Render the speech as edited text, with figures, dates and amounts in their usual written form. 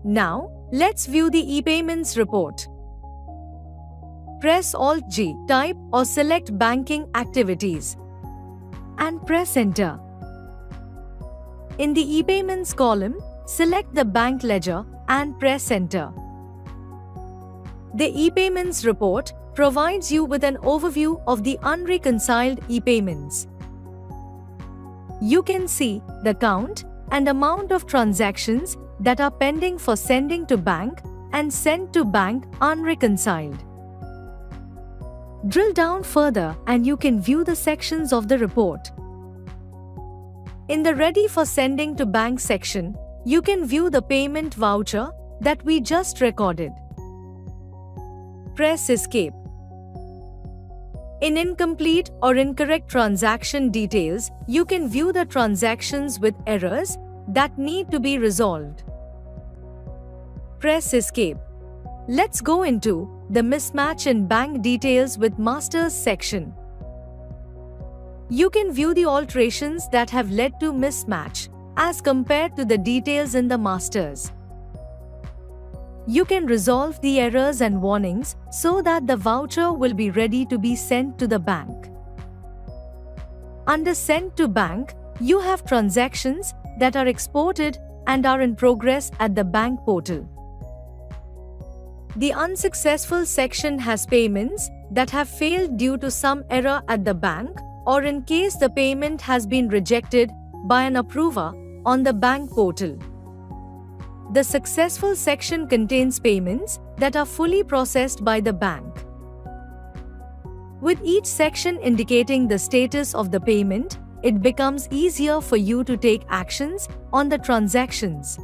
Now, let's view the ePayments report. Press Alt-G, type or select banking activities, and press Enter. In the ePayments column, select the bank ledger and press Enter. The ePayments report provides you with an overview of the unreconciled ePayments. You can see the count and amount of transactions that are pending for sending to bank and sent to bank unreconciled. Drill down further and you can view the sections of the report. In the Ready for Sending to Bank section, you can view the payment voucher that we just recorded. Press Escape. In Incomplete or Incorrect Transaction Details, you can view the transactions with errors that need to be resolved. Press Escape. Let's go into the Mismatch in Bank Details with Masters section. You can view the alterations that have led to mismatch as compared to the details in the masters. You can resolve the errors and warnings so that the voucher will be ready to be sent to the bank. Under Sent to Bank, you have transactions that are exported and are in progress at the bank portal. The Unsuccessful section has payments that have failed due to some error at the bank or in case the payment has been rejected by an approver on the bank portal. The Successful section contains payments that are fully processed by the bank. With each section indicating the status of the payment, it becomes easier for you to take actions on the transactions.